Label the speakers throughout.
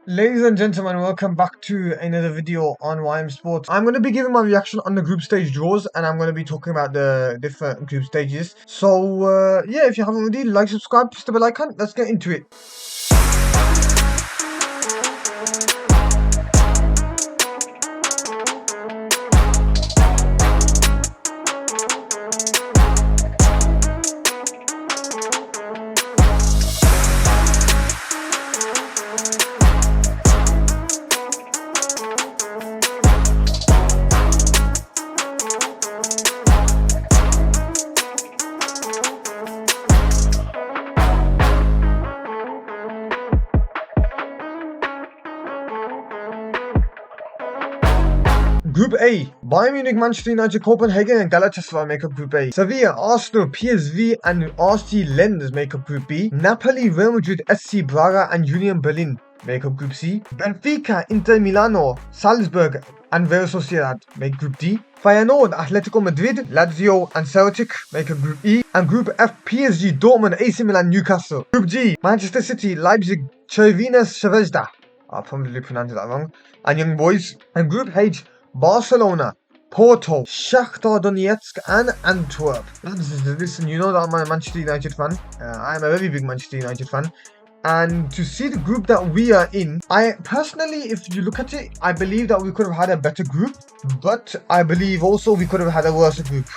Speaker 1: Ladies and gentlemen, welcome back to another video on YM Sports. I'm going to be giving my reaction on the group stage draws, and I'm going to be talking about the different group stages. So, yeah, if you haven't already, like, subscribe, press the bell icon. Let's get into it. Group A, Bayern Munich, Manchester United, Copenhagen and Galatasaray make up Group A. Sevilla, Arsenal, PSV and RC Lens make up Group B. Napoli, Real Madrid, SC Braga and Union Berlin make up Group C. Benfica, Inter Milano, Salzburg and Real Sociedad make Group D. Feyenoord, Atletico Madrid, Lazio and Celtic make up Group E. And Group F, PSG, Dortmund, AC Milan, Newcastle. Group G, Manchester City, Leipzig, Cervina Zvezda, I probably pronounced that wrong, and Young Boys. And Group H, Barcelona, Porto, Shakhtar Donetsk and Antwerp. Listen, you know that I'm a Manchester United fan. I'm a very big Manchester United fan. And to see the group that we are in, I personally, if you look at it, I believe that we could have had a better group. But I believe also we could have had a worse group.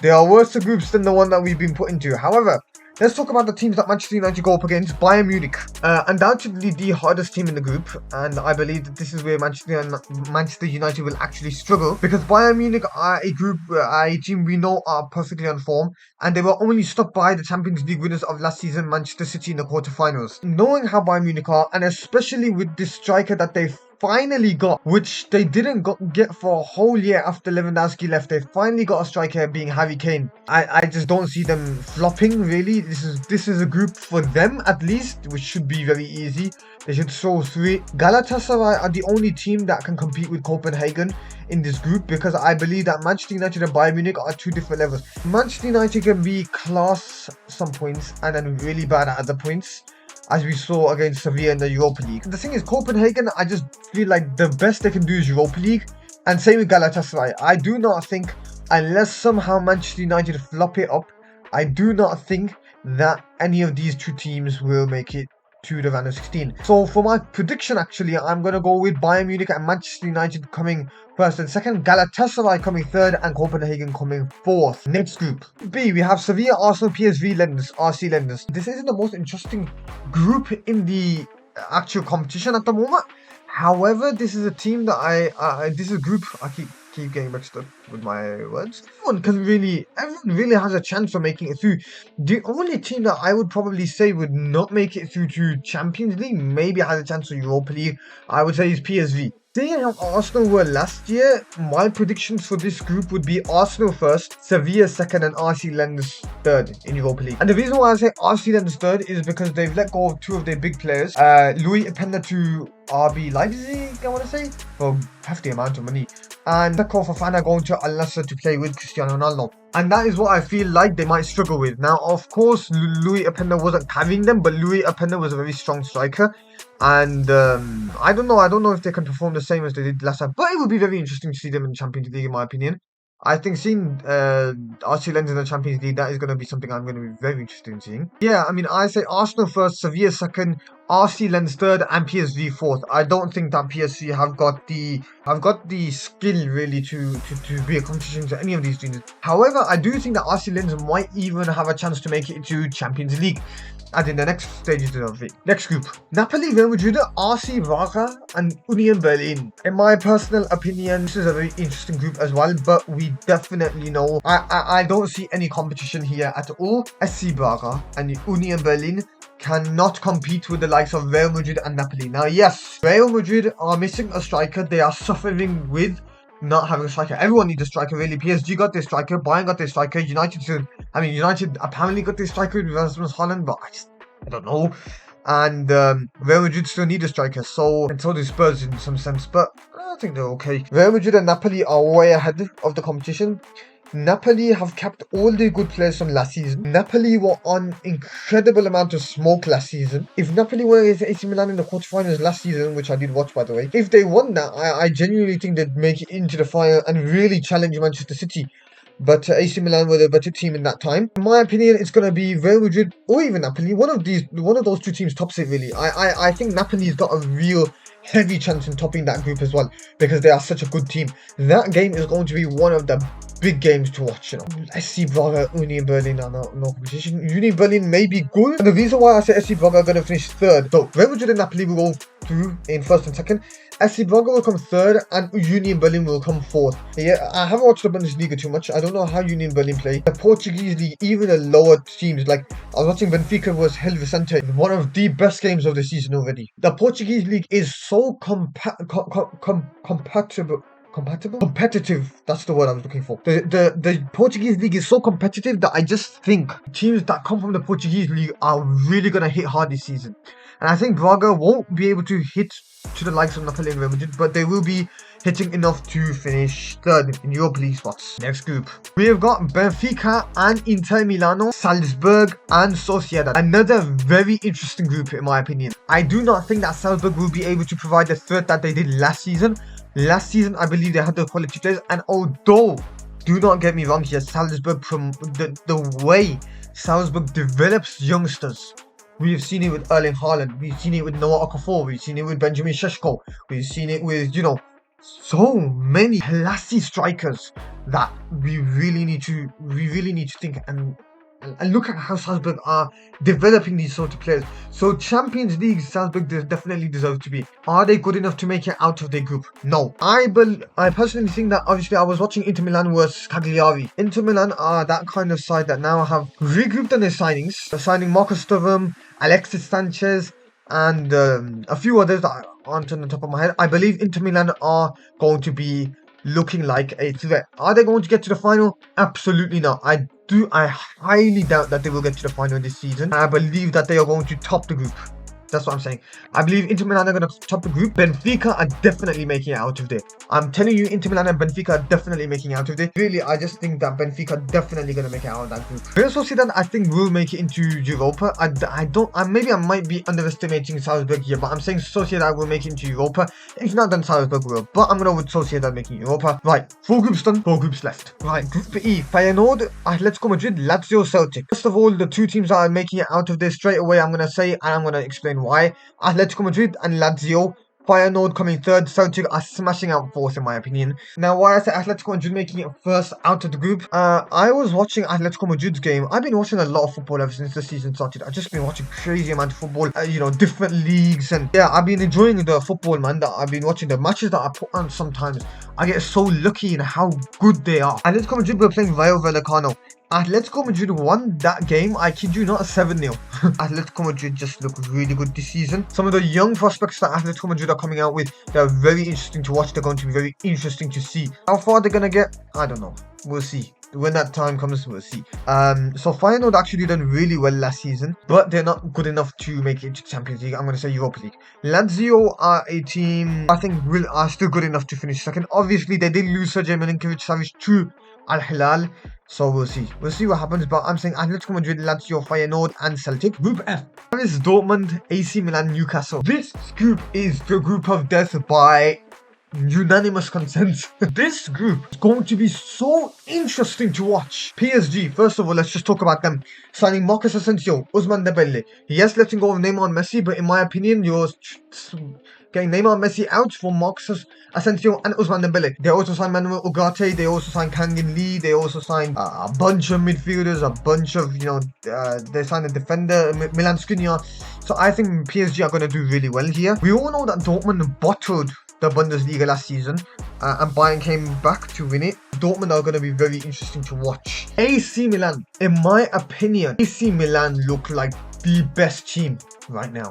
Speaker 1: There are worse groups than the one that we've been put into. However, let's talk about the teams that Manchester United go up against. Bayern Munich, undoubtedly the hardest team in the group, and I believe that this is where Manchester United will actually struggle, because Bayern Munich are a team we know are perfectly on form, and they were only stopped by the Champions League winners of last season, Manchester City, in the quarterfinals. Knowing how Bayern Munich are, and especially with this striker that they finally got, which they didn't get for a whole year after Lewandowski left. They finally got a striker being Harry Kane. I just don't see them flopping, really. This is a group for them, at least, which should be very easy. They should show through it. Galatasaray are the only team that can compete with Copenhagen in this group, because I believe that Manchester United and Bayern Munich are two different levels. Manchester United can be class some points and then really bad at other points, as we saw against Sevilla in the Europa League. The thing is, Copenhagen, I just feel like the best they can do is Europa League. And same with Galatasaray. I do not think, unless somehow Manchester United flop it up, I do not think that any of these two teams will make it to the round of 16. So for my prediction, actually, I'm going to go with Bayern Munich and Manchester United coming first and second, Galatasaray coming third, and Copenhagen coming fourth. Next group B, we have Sevilla, Arsenal, PSV, Lens, RC Lens. This isn't the most interesting group in the actual competition at the moment. However, this is a team that this is a group I keep getting mixed up with my words. Everyone really has a chance of making it through. The only team that I would probably say would not make it through to Champions League, maybe has a chance for Europa League, I would say is PSV. Seeing how Arsenal were last year, my predictions for this group would be Arsenal first, Sevilla second, and RC Lens third in Europa League. And the reason why I say RC Lens third is because they've let go of two of their big players, Louis Openda to RB Leipzig, I want to say, for a hefty amount of money, and Seko Fofana going to Al Nassr to play with Cristiano Ronaldo. And that is what I feel like they might struggle with. Now, of course, Louis Openda wasn't carrying them, but Louis Openda was a very strong striker. And I don't know if they can perform the same as they did last time. But it would be very interesting to see them in the Champions League, in my opinion. I think seeing RC Lens in the Champions League, that is going to be something I'm going to be very interested in seeing. Yeah, I mean, I say Arsenal first, Sevilla second, RC Lens third, and PSV fourth. I don't think that PSV have got the skill really to be a competition to any of these teams. However, I do think that RC Lens might even have a chance to make it to Champions League, and in the next stages of it. Next group, Napoli, Real Madrid, RC Braga and Union Berlin. In my personal opinion, this is a very interesting group as well, but we definitely know I don't see any competition here at all. SC Braga and Union Berlin cannot compete with the likes of Real Madrid and Napoli. Now, yes, Real Madrid are missing a striker. They are suffering with not having a striker. Everyone needs a striker, really. PSG got their striker, Bayern got their striker, United apparently got their striker with Rasmus Haaland, but I don't know. And Real Madrid still need a striker, and so do Spurs in some sense, but I think they're okay. Real Madrid and Napoli are way ahead of the competition. Napoli have kept all their good players from last season. Napoli were on incredible amount of smoke last season. If Napoli were against AC Milan in the quarterfinals last season, which I did watch by the way, if they won that, I genuinely think they'd make it into the final and really challenge Manchester City. But AC Milan were the better team in that time. In my opinion, it's going to be Real Madrid or even Napoli. One of those two teams tops it really. I think Napoli's got a real heavy chance in topping that group as well because they are such a good team. That game is going to be one of the big games to watch, you know. SC Braga, Union Berlin are no competition. Union Berlin may be good. And the reason why I say SC Braga are going to finish third. So Real Madrid and Napoli will go through in first and second. SC Braga will come third and Union Berlin will come fourth. Yeah, I haven't watched the Bundesliga too much. I don't know how Union Berlin play. The Portuguese league, even the lower teams, like I was watching Benfica vs Gil Vicente, one of the best games of the season already. The Portuguese league is so competitive, that's the word I was looking for. The Portuguese league is so competitive that I just think teams that come from the Portuguese league are really going to hit hard this season. And I think Braga won't be able to hit to the likes of Napoli and Real Madrid, but they will be hitting enough to finish third in Europa League spots. Next group, we have got Benfica and Inter Milano, Salzburg and Sociedad. Another very interesting group in my opinion. I do not think that Salzburg will be able to provide the threat that they did last season. Last season, I believe they had the quality players, and although, do not get me wrong here, Salzburg, from the way Salzburg develops youngsters, we've seen it with Erling Haaland, we've seen it with Noah Okafor, we've seen it with Benjamin Šeško, we've seen it with, you know, so many classy strikers that we really need to think and look at how Salzburg are developing these sort of players. So Champions League, Salzburg definitely deserve to be. Are they good enough to make it out of their group? No. I personally think that, obviously, I was watching Inter Milan versus Cagliari. Inter Milan are that kind of side that now have regrouped on their signings. They're signing Marcus Thuram, Alexis Sanchez, and a few others that aren't on the top of my head. I believe Inter Milan are going to be looking like a threat. Are they going to get to the final? Absolutely not. I highly doubt that they will get to the final this season. I believe that they are going to top the group. That's what I'm saying. I believe Inter Milan are going to top the group. Benfica are definitely making it out of there. I'm telling you, Inter Milan and Benfica are definitely making it out of there. Really, I just think that Benfica are definitely going to make it out of that group. Real Sociedad, I think, will make it into Europa. Maybe I might be underestimating Salzburg here, but I'm saying Sociedad will make it into Europa. If not, then Salzburg will. But I'm going to go with Sociedad making Europa. Right, 4 groups done, 4 groups left. Right, Group E, Feyenoord, Atletico Madrid, Lazio, Celtic. First of all, the 2 teams that are making it out of there straight away, I'm going to say, and I'm going to explain why. Atletico Madrid and Lazio. Feyenoord coming third. Celtic are smashing out fourth in my opinion. Now, why I say Atletico Madrid making it first out of the group, I was watching Atletico Madrid's game. I've been watching a lot of football ever since the season started. I've just been watching crazy amount of football, you know, different leagues, and yeah, I've been enjoying the football, man, that I've been watching. The matches that I put on sometimes, I get so lucky in how good they are. Atletico Madrid were playing Rayo Vallecano. Atletico Madrid won that game, I kid you not, 7-0. Atletico Madrid just look really good this season. Some of the young prospects that Atletico Madrid are coming out with, they're very interesting to watch. They're going to be very interesting to see. How far they're going to get, I don't know. We'll see. When that time comes, we'll see. So Feyenoord actually done really well last season, but they're not good enough to make it to Champions League. I'm going to say Europa League. Lazio are a team I think are still good enough to finish second. Obviously, they did lose Sergej Milinkovic-Savic to Al Hilal, so we'll see what happens, but I'm saying Atletico Madrid, Lazio, Feyenoord and Celtic. Group F is Dortmund, AC Milan, Newcastle. This group is the group of death by unanimous consent. This group is going to be so interesting to watch. PSG, first of all, let's just talk about them. Signing Marcus Asensio, Ousmane Dembele. Yes, letting go of Neymar and Messi, but in my opinion, you're getting Neymar and Messi out for Marcus Asensio and Ousmane Dembele. They also signed Manuel Ugarte, they also signed Kangin Lee, they also signed a bunch of midfielders, a bunch of, you know, they signed a defender, Milan Skriniar. So I think PSG are going to do really well here. We all know that Dortmund bottled the Bundesliga last season, and Bayern came back to win it. Dortmund are going to be very interesting to watch. AC Milan, in my opinion, AC Milan look like the best team right now.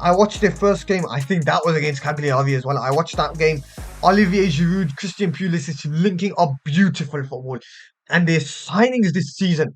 Speaker 1: I watched their first game. I think that was against Cagliari as well. I watched that game. Olivier Giroud, Christian Pulisic linking up beautiful football. And their signings this season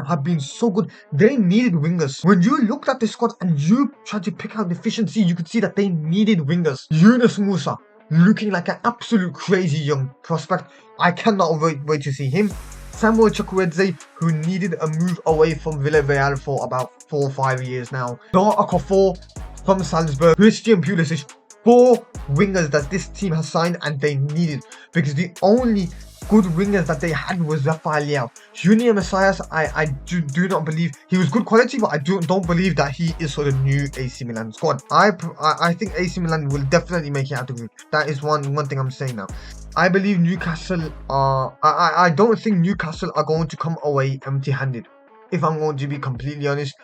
Speaker 1: have been so good. They needed wingers. When you looked at the squad and you tried to pick out deficiency, you could see that they needed wingers. Yunus Musa, looking like an absolute crazy young prospect. I cannot wait to see him. Samuel Chukwueze, who needed a move away from Villarreal for about 4 or 5 years now. Noah Okafor from Salzburg. Christian Pulisic. 4 wingers that this team has signed and they needed, because the only good wingers that they had was Rafael Leao. Junior Messias, I do not believe he was good quality, but I don't believe that he is for the new AC Milan squad. I think AC Milan will definitely make it out of the group. That is one thing I'm saying now. I believe Newcastle are. I don't think Newcastle are going to come away empty-handed. If I'm going to be completely honest,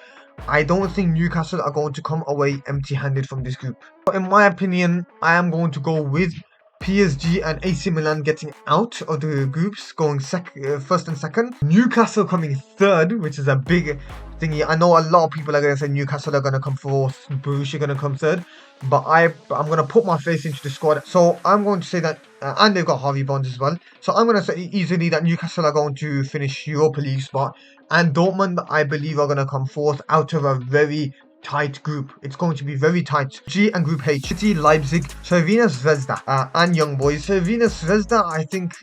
Speaker 1: I don't think Newcastle are going to come away empty-handed from this group. But in my opinion, I am going to go with PSG and AC Milan getting out of the groups, going first and second. Newcastle coming third, which is a big thingy. I know a lot of people are going to say Newcastle are going to come fourth, Borussia are going to come third. But I'm going to put my face into the squad. So I'm going to say that, and they've got Harvey Barnes as well. So I'm going to say easily that Newcastle are going to finish Europa League spot. And Dortmund, I believe, are going to come fourth out of a very tight group. It's going to be very tight. G and Group H. City, Leipzig, Cervena Zvezda, and Young Boys. Cervena Zvezda, I think,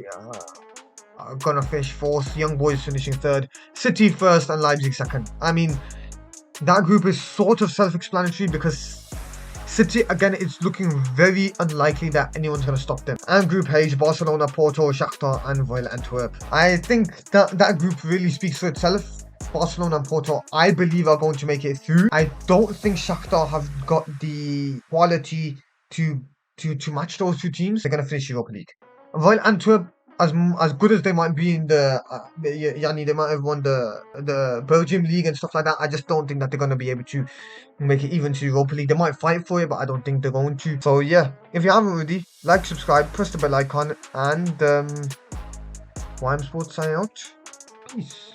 Speaker 1: are going to finish fourth. Young Boys finishing third. City first and Leipzig second. I mean, that group is sort of self-explanatory because City, again, it's looking very unlikely that anyone's going to stop them. And Group H, Barcelona, Porto, Shakhtar, and Royal Antwerp. I think that group really speaks for itself. Barcelona and Porto, I believe, are going to make it through. I don't think Shakhtar have got the quality to match those two teams. They're going to finish Europa League. Royal Antwerp, as good as they might be in the they might have won the Belgium league and stuff like that, I just don't think that they're going to be able to make it even to Europa League. They might fight for it, but I don't think they're going to. So yeah, if you haven't already, like, subscribe, press the bell icon, and YM Sports signing out. Peace.